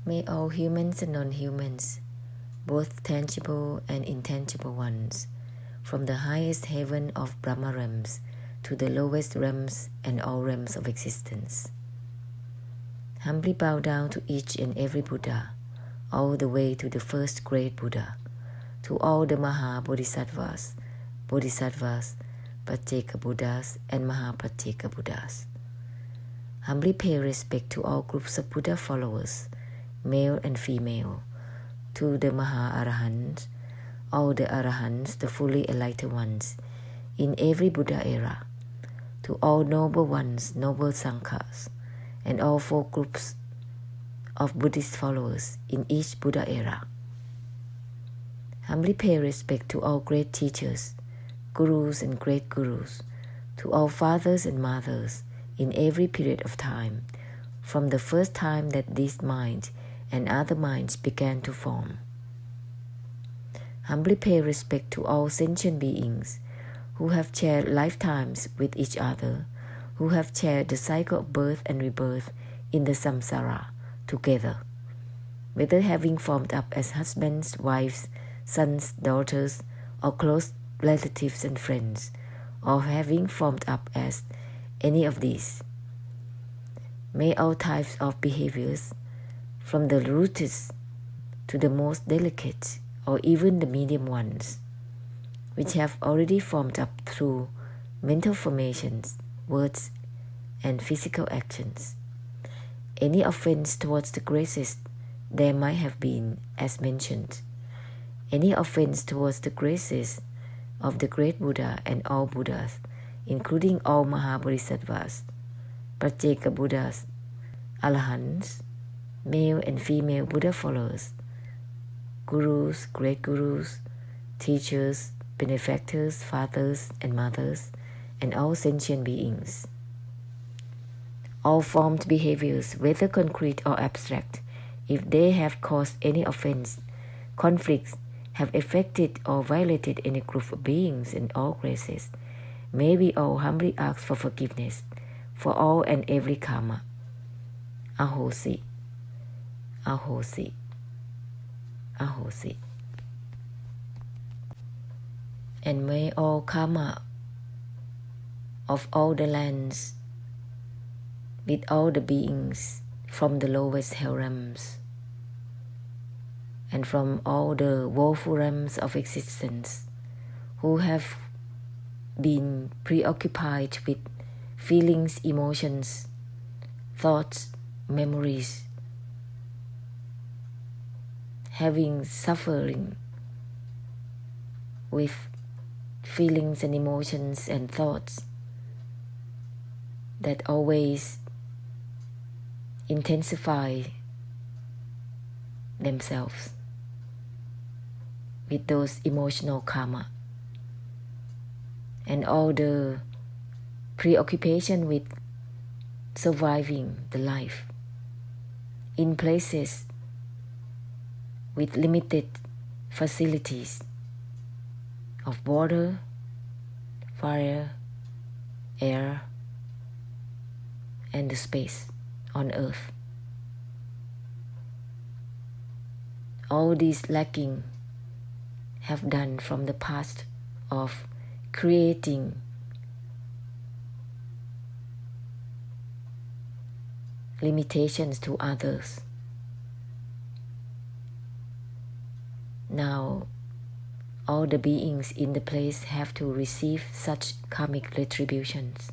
May all humans and non-humans, both tangible and intangible ones, from the highest heaven of Brahma realms to the lowest realms and all realms of existence, humbly bow down to each and every Buddha, all the way to the first great Buddha, to all the Maha Bodhisattvas, Pacceka Buddhas, and Maha Pacceka Buddhas. Humbly pay respect to all groups of Buddha followers, male and female, to the Maha Arahants, all the Arahants, the fully enlightened ones, in every Buddha era, to all noble ones, noble Sanghas, and all four groups of Buddhist followers in each Buddha era. Humbly pay respect to all great teachers, gurus and great gurus, to all fathers and mothers in every period of time, from the first time that this mind and other minds began to form. Humbly pay respect to all sentient beings who have shared lifetimes with each other, who have shared the cycle of birth and rebirth in the samsara together, whether having formed up as husbands, wives, sons, daughters, or close relatives and friends, or having formed up as any of these. May all types of behaviors, from the rudest to the most delicate, or even the medium ones, which have already formed up through mental formations, words, and physical actions. Any offense towards the greatest there might have been, as mentioned. Any offense towards the graces of the great Buddha and all Buddhas, including all Mahabodhisattvas, Pacceka Buddhas, Arahants, male and female Buddha followers, gurus, great gurus, teachers, benefactors, fathers and mothers, and all sentient beings. All formed behaviors, whether concrete or abstract, if they have caused any offense, conflicts, have affected or violated any group of beings in all graces, may we all humbly ask for forgiveness for all and every karma. Ahosi, Ahosi, Ahosi. And may all karma of all the lands, with all the beings from the lowest hell realms, and from all the woeful realms of existence, who have been preoccupied with feelings, emotions, thoughts, memories, having suffering with feelings and emotions and thoughts that always intensify themselves with those emotional karma, and all the preoccupation with surviving the life in places with limited facilities of water, fire, air, and the space on earth. All these lacking have done from the past of creating limitations to others. Now, all the beings in the place have to receive such karmic retributions.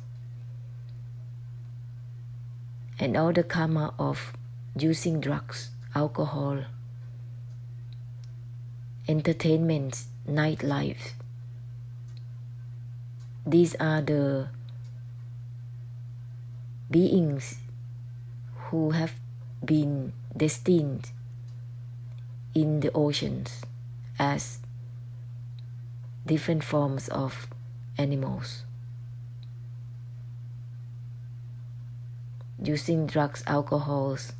And all the karma of using drugs, alcohol, entertainment, nightlife. These are the beings who have been destined in the oceans as different forms of animals. Using drugs, alcohols,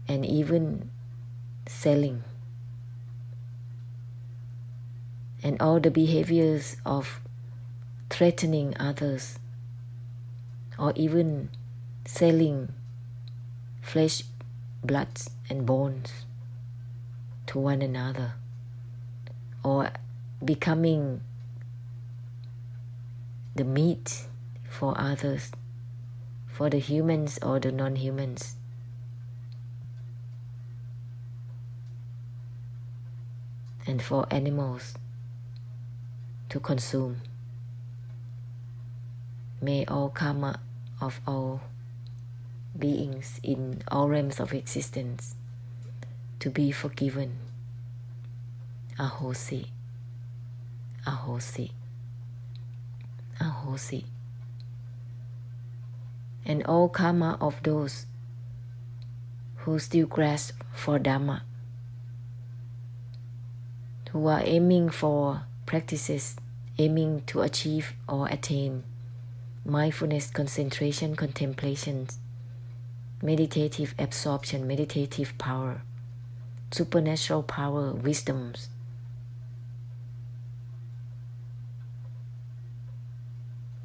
and even selling. And all the behaviors of threatening others, or even selling flesh blood and bones to one another, or becoming the meat for others, for the humans or the non-humans. And for animals to consume. May all karma of all beings in all realms of existence to be forgiven. Ahosi, ahosi, ahosi. And all karma of those who still grasp for Dhamma, who are aiming for practices, aiming to achieve or attain mindfulness, concentration, contemplation, meditative absorption, meditative power, supernatural power, wisdoms.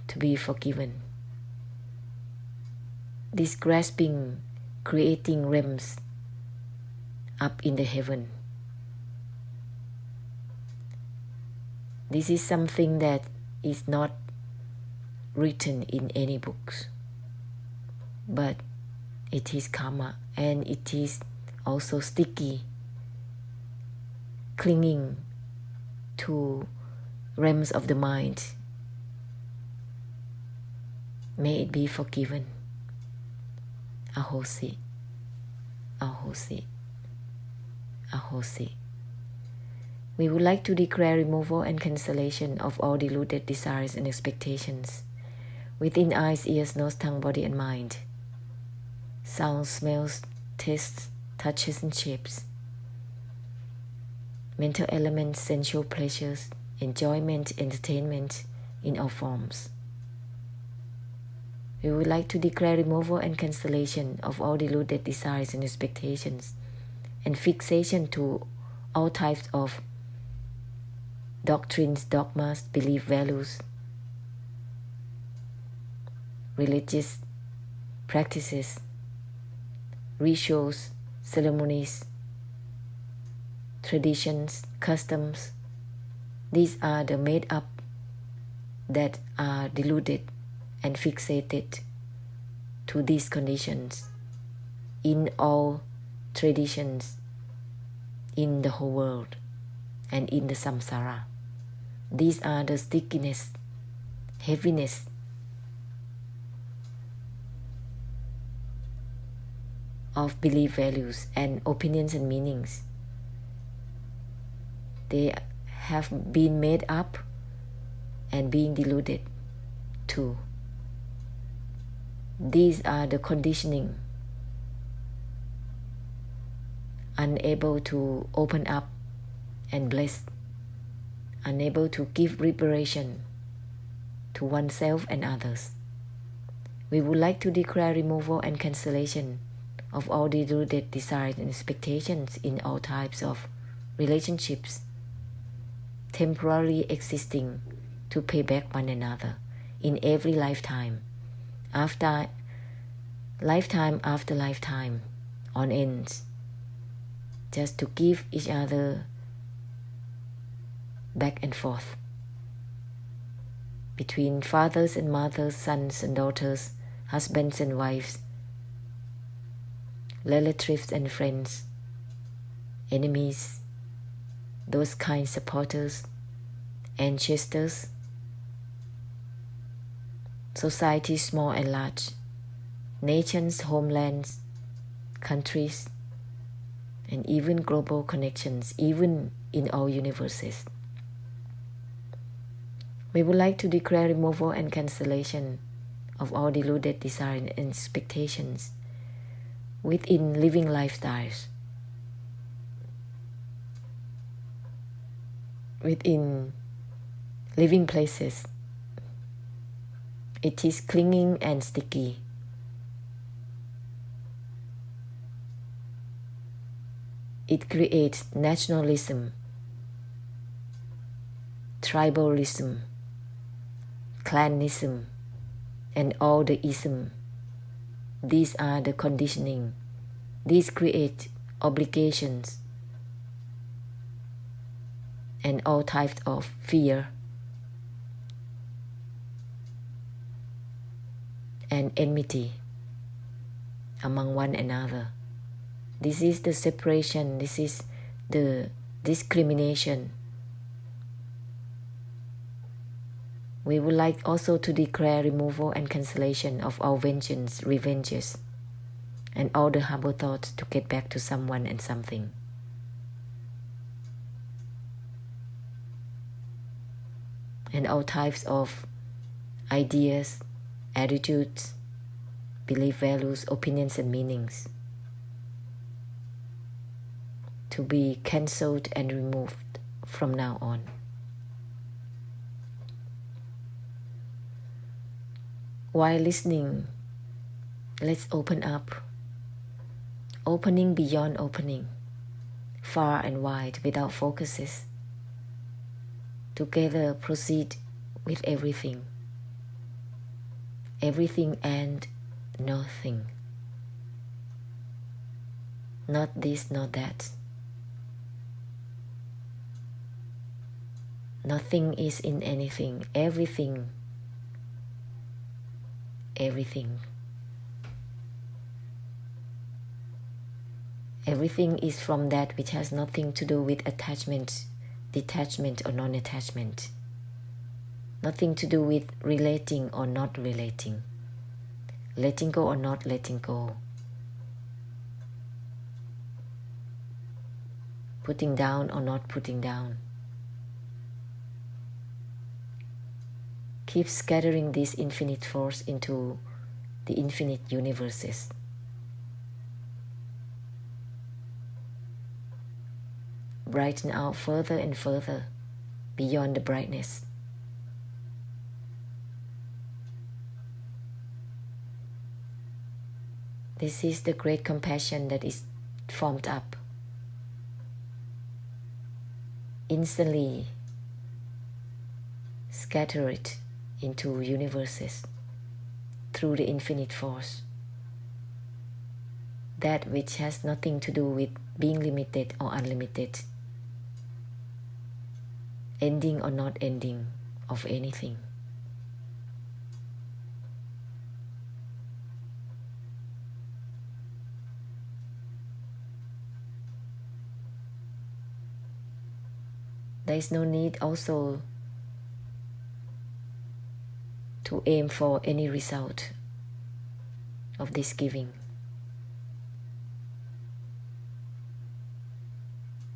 To be forgiven. This grasping, creating realms up in the heaven. This is something that is not written in any books, but it is karma, and it is also sticky, clinging to realms of the mind. May it be forgiven. Ahosi, ahosi, ahosi. We would like to declare removal and cancellation of all deluded desires and expectations within eyes, ears, nose, tongue, body, and mind. Sounds, smells, tastes, touches, and shapes. Mental elements, sensual pleasures, enjoyment, entertainment in all forms. We would like to declare removal and cancellation of all deluded desires and expectations and fixation to all types of doctrines, dogmas, belief, values, religious practices, rituals, ceremonies, traditions, customs. These are the made up that are deluded and fixated to these conditions in all traditions in the whole world and in the samsara. These are the stickiness, heaviness of belief values and opinions and meanings. They have been made up and being deluded too. These are the conditioning, unable to open up and bless, unable to give liberation to oneself and others. We would like to declare removal and cancellation of all deluded desires and expectations in all types of relationships, temporarily existing to pay back one another in every lifetime, after lifetime after lifetime, on end, just to give each other back and forth between fathers and mothers, sons and daughters, husbands and wives, relatives and friends, enemies, those kind supporters, ancestors, societies small and large, nations, homelands, countries, and even global connections, even in all universes. We would like to declare removal and cancellation of all deluded desires and expectations within living lifestyles, within living places. It is clinging and sticky. It creates nationalism, tribalism, clanism, and all the ism. These are the conditioning These create obligations and all types of fear and enmity among one another. This is the separation, this is the discrimination. We would like also to declare removal and cancellation of all vengeance, revenges, and all the harmful thoughts to get back to someone and something. And all types of ideas, attitudes, belief, values, opinions, and meanings to be cancelled and removed from now on. While listening, let's open up, opening beyond opening, far and wide without focuses. Together proceed with everything, everything and nothing. Not this, not that. Nothing is in anything, everything. Everything. Everything is from that which has nothing to do with attachment, detachment or non-attachment. Nothing to do with relating or not relating. Letting go or not letting go. Putting down or not putting down. Keep scattering this infinite force into the infinite universes. Brighten out further and further beyond the brightness. This is the great compassion that is formed up. Instantly scatter it into universes through the infinite force. That which has nothing to do with being limited or unlimited, ending or not ending of anything. There is no need also to aim for any result of this giving.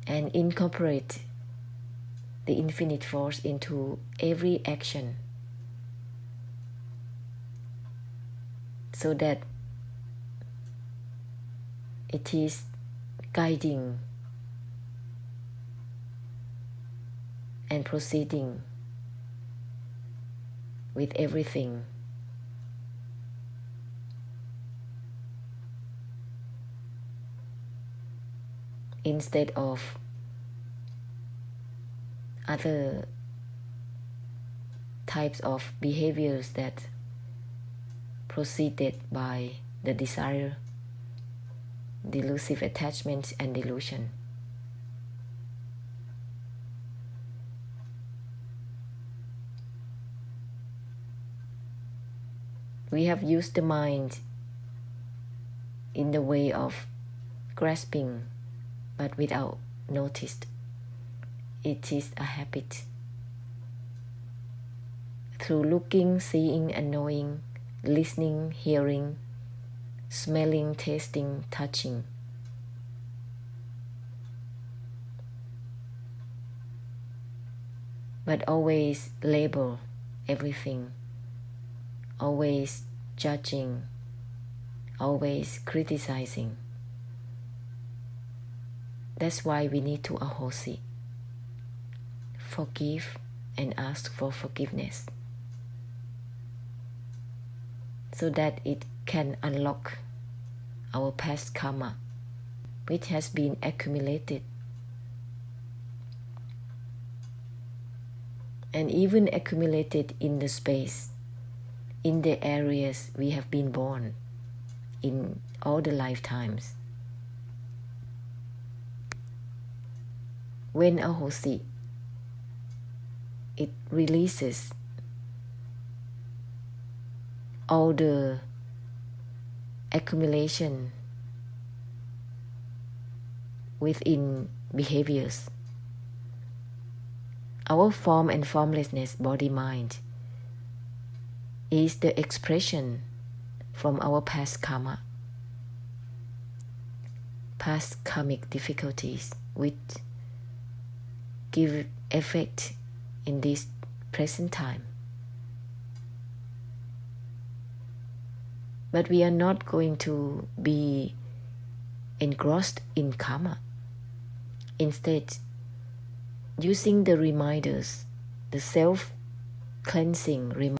And incorporate the infinite force into every action so that it is guiding and proceeding with everything. Instead of other types of behaviors that proceeded by the desire, delusive attachment and delusion. We have used the mind in the way of grasping, but without notice. It is a habit. Through looking, seeing and knowing, listening, hearing, smelling, tasting, touching. But always label everything. Always judging, always criticizing. That's why we need to ahosi, forgive and ask for forgiveness, so that it can unlock our past karma, which has been accumulated and even accumulated in the space, in the areas we have been born in all the lifetimes. When ahosi, it releases all the accumulation within behaviors. Our form and formlessness, body-mind, is the expression from our past karma, past karmic difficulties, which give effect in this present time. But we are not going to be engrossed in karma. Instead, using the reminders, the self-cleansing reminders,